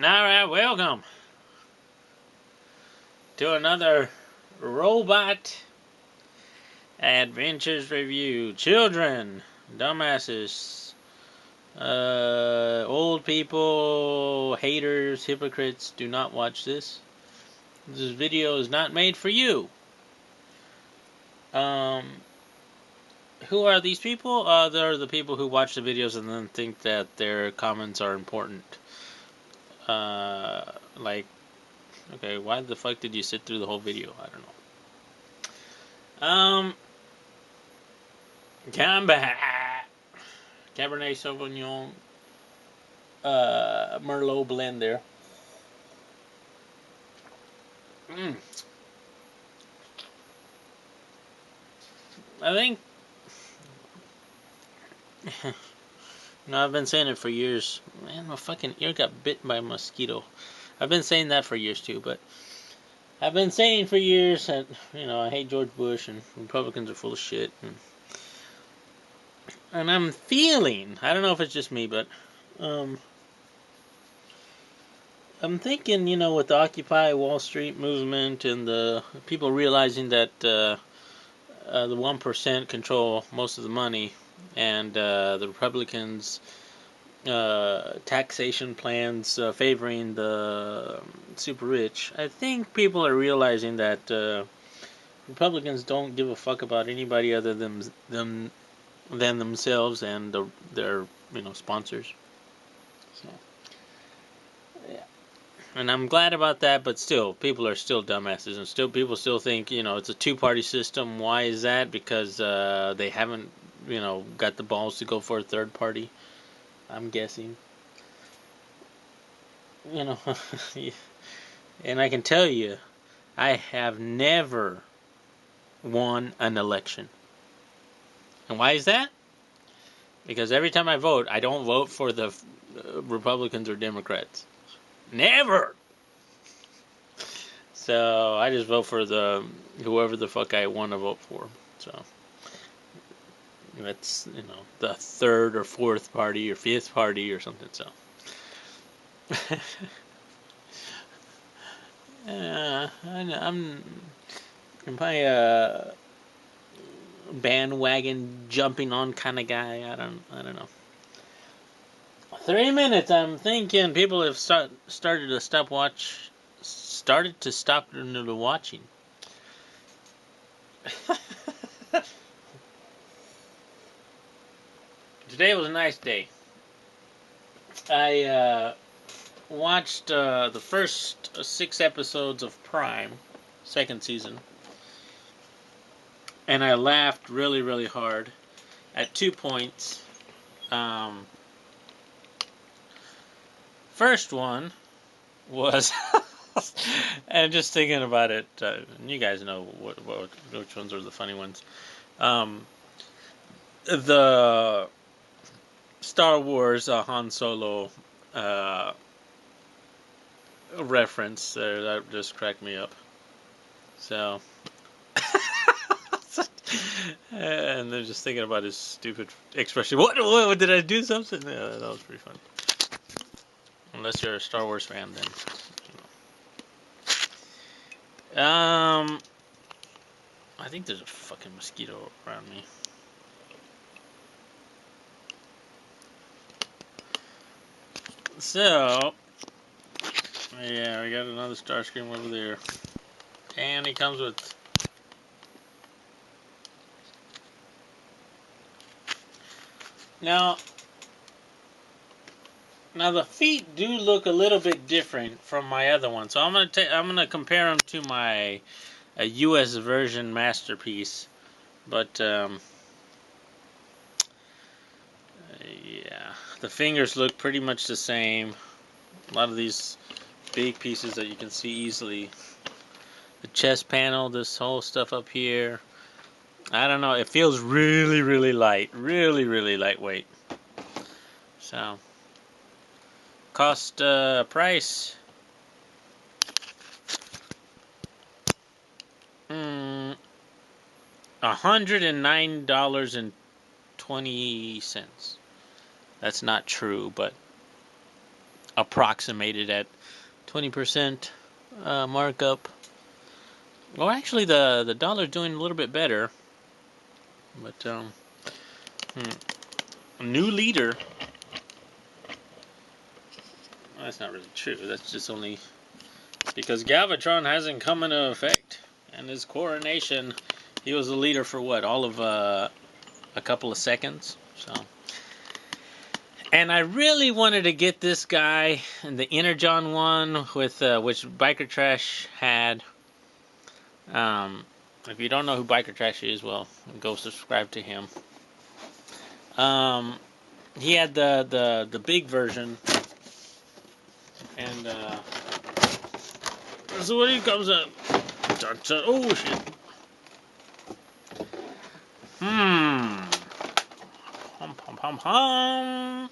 Alright, welcome to another Robot Adventures review. Children, dumbasses, old people, haters, hypocrites, do not watch this. This video is not made for you. Who are these people? They're the people who watch the videos and then think that their comments are important. Okay, why the fuck did you sit through the whole video? I don't know. Combat Cabernet Sauvignon Merlot blend there. I think no, I've been saying it for years. Man, my fucking ear got bit by a mosquito. I've been saying that for years too, but I've been saying for years that, I hate George Bush and Republicans are full of shit. And I'm feeling, I don't know if it's just me, but I'm thinking, with the Occupy Wall Street movement and the people realizing that the 1% control most of the money, and the Republicans' taxation plans favoring the super rich. I think people are realizing that Republicans don't give a fuck about anybody other than themselves and their sponsors. So, yeah. And I'm glad about that, but still, people are still dumbasses, and people still think, it's a two-party system. Why is that? Because they haven't, got the balls to go for a third party, I'm guessing. And I can tell you, I have never won an election. And why is that? Because every time I vote, I don't vote for the Republicans or Democrats. Never! So I just vote for whoever the fuck I want to vote for. So that's, the third or fourth party or fifth party or something. So I'm probably a bandwagon jumping on kind of guy. I don't know. 3 minutes. I'm thinking people have started to stop watching. Today was a nice day. I watched the first 6 episodes of Prime, second season, and I laughed really, really hard at 2 points. First one was, and just thinking about it, you guys know which ones are the funny ones. The Star Wars Han Solo reference there, that just cracked me up. So, and then just thinking about his stupid expression. What did I do something? Yeah, that was pretty fun. Unless you're a Star Wars fan, then. I think there's a fucking mosquito around me. So, yeah, we got another Starscream over there. And he comes with... Now the feet do look a little bit different from my other one. So I'm gonna compare them to my US version masterpiece. But yeah, the fingers look pretty much the same. A lot of these big pieces that you can see easily. The chest panel, this whole stuff up here. I don't know. It feels really, really light. Really, really lightweight. So, cost price. $109.20. That's not true, but approximated at 20% markup. Well, actually, the dollar's doing a little bit better. But new leader. Well, that's not really true. That's just only because Galvatron hasn't come into effect. And his coronation, he was the leader for what? All of a couple of seconds. So, and I really wanted to get this guy, the Energon one, with which Biker Trash had. If you don't know who Biker Trash is, well, go subscribe to him. He had the big version, and so when he comes up, oh shit. Hum hum hum hum.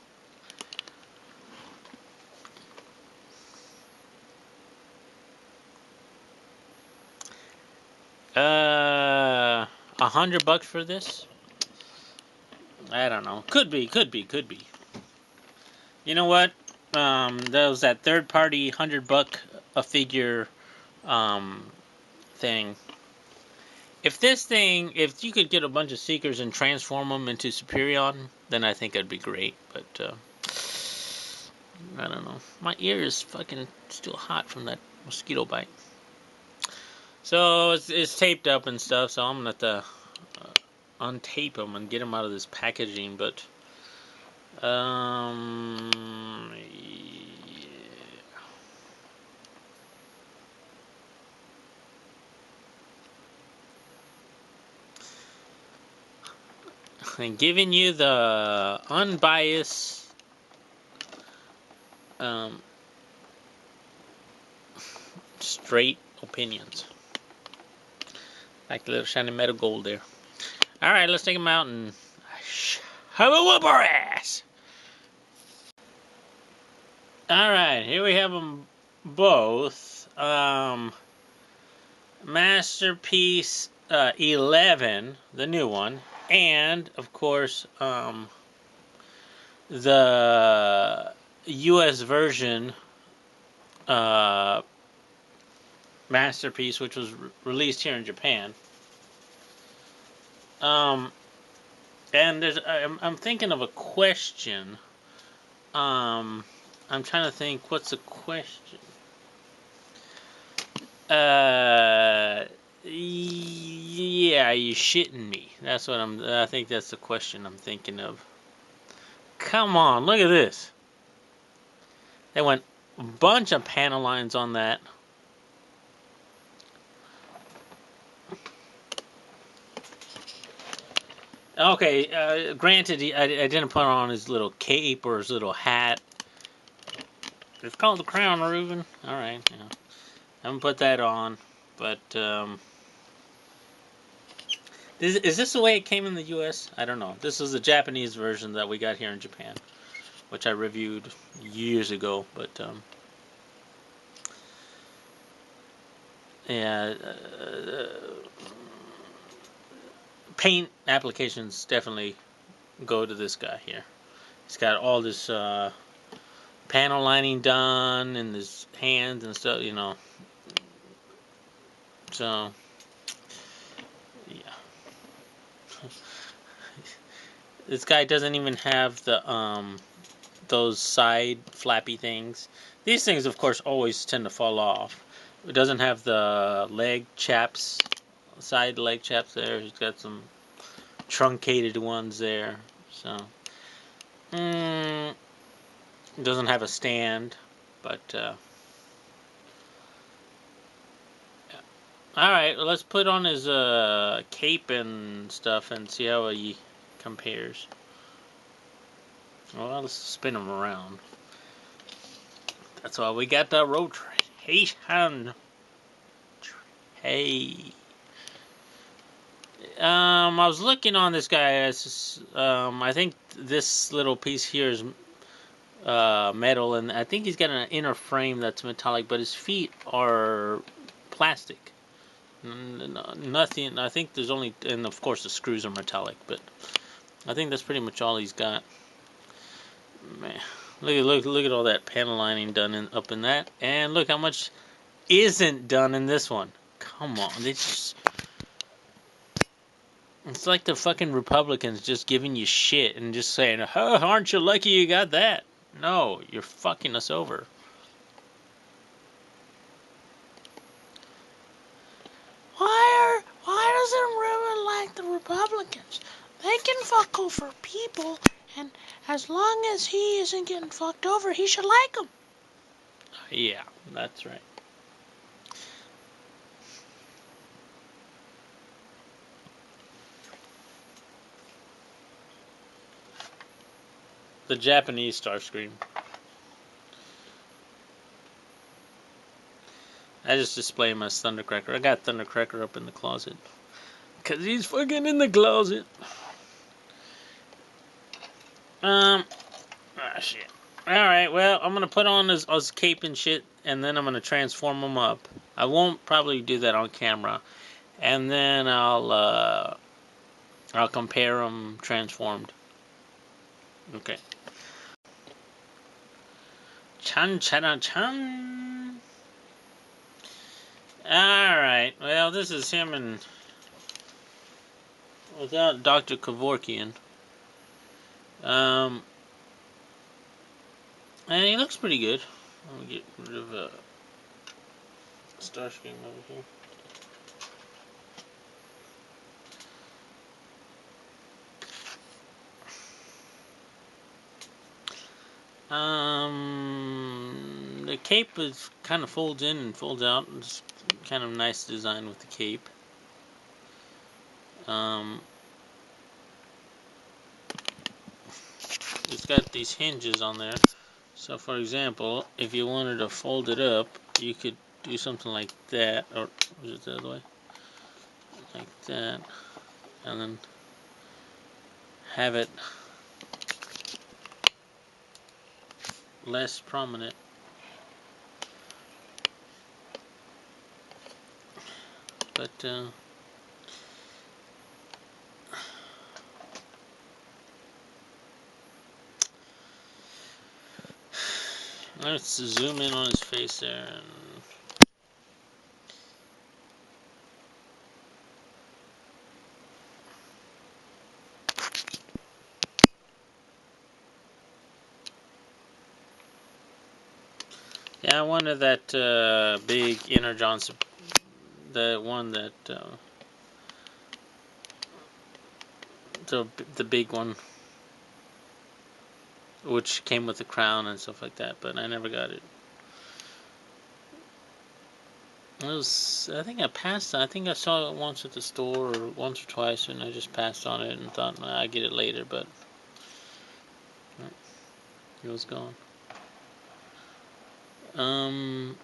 $100 for this? I don't know. Could be. You know what? There was that third-party $100 a figure thing. If you could get a bunch of Seekers and transform them into Superion, then I think that'd be great. But I don't know. My ear is fucking still hot from that mosquito bite. So it's taped up and stuff. So I'm gonna have to untape them and get them out of this packaging. But yeah. And giving you the unbiased straight opinions. Like the little shiny metal gold there. Alright, let's take them out and have a whoop our ass! Alright, here we have them both. Masterpiece 11, the new one. And, of course, the US version Masterpiece, which was released here in Japan. And I'm thinking of a question. I'm trying to think, what's the question? Yeah, you shitting me. That's what I think that's the question I'm thinking of. Come on, look at this. They went a bunch of panel lines on that. Okay, granted, I didn't put on his little cape or his little hat. It's called the crown, Reuben. Alright, yeah. I haven't put that on, but, is this the way it came in the US? I don't know. This is the Japanese version that we got here in Japan, which I reviewed years ago, but, yeah, paint applications definitely go to this guy here. He's got all this, panel lining done and his hands and stuff, you know. So, yeah. This guy doesn't even have the those side flappy things. These things, of course, always tend to fall off. It doesn't have the leg chaps, side leg chaps there. He's got some truncated ones there. So, doesn't have a stand, but yeah. Alright, well, let's put on his cape and stuff and see how he compares. Well, let's spin him around. That's why we got the road train. Hey. I was looking on this guy. I think this little piece here is metal, and I think he's got an inner frame that's metallic, but his feet are plastic. Nothing. I think there's only, and of course the screws are metallic, but I think that's pretty much all he's got. Man, Look at all that panel lining done up in that, and look how much isn't done in this one. Come on, it's like the fucking Republicans just giving you shit and just saying, "Oh, aren't you lucky you got that?" No, you're fucking us over. Why doesn't River like the Republicans? They can fuck over people, and as long as he isn't getting fucked over, he should like them. Yeah, that's right. The Japanese Starscream. I just display him as Thundercracker. I got Thundercracker up in the closet. Because he's fucking in the closet. Shit. Alright, well, I'm going to put on his cape and shit, and then I'm going to transform him up. I won't probably do that on camera. And then I'll compare them transformed. Okay. Chan chan chan. Alright, well, this is him and without Dr. Kevorkian. And he looks pretty good. I'll get rid of Starscream over here. The cape is kind of folds in and folds out. It's kind of nice design with the cape. It's got these hinges on there. So, for example, if you wanted to fold it up, you could do something like that, or was it the other way? Like that, and then have it less prominent. But let's zoom in on his face there. And yeah, I wanted that big inner Johnson, the one that the big one, which came with the crown and stuff like that, but I never got it. I think I passed. I think I saw it once at the store, or once or twice, and I just passed on it and thought, nah, I'd get it later, but it was gone. I'm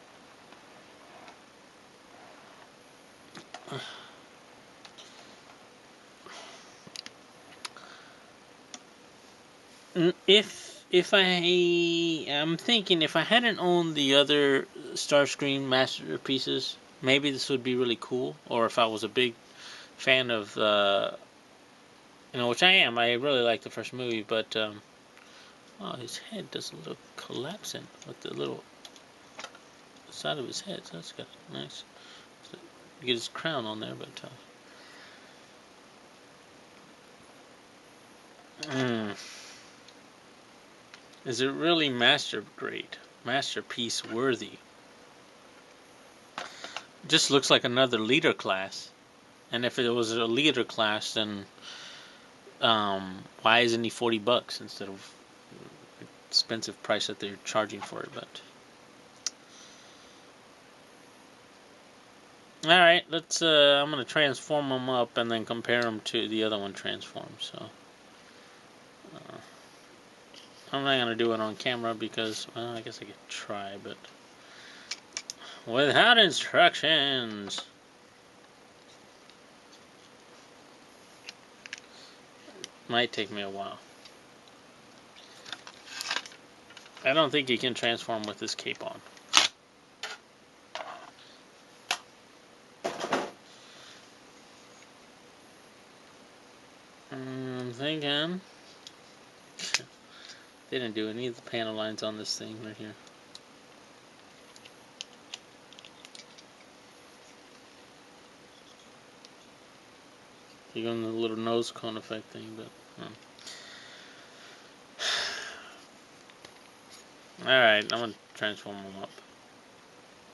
thinking if I hadn't owned the other Starscream masterpieces, maybe this would be really cool. Or if I was a big fan of which I am. I really like the first movie, but oh, his head does a little collapsing with the little side of his head. So that's good. Nice. So you get his crown on there, but is it really masterpiece worthy? Just looks like another leader class. And if it was a leader class, then why isn't he $40 instead of the expensive price that they're charging for it? But all right, let's. I'm gonna transform them up and then compare them to the other one transformed. So I'm not gonna do it on camera because, well, I guess I could try, but without instructions. Might take me a while. I don't think he can transform with his cape on. I'm thinking They didn't do any of the panel lines on this thing right here. You're going the little nose cone effect thing, but alright, I'm gonna transform them up.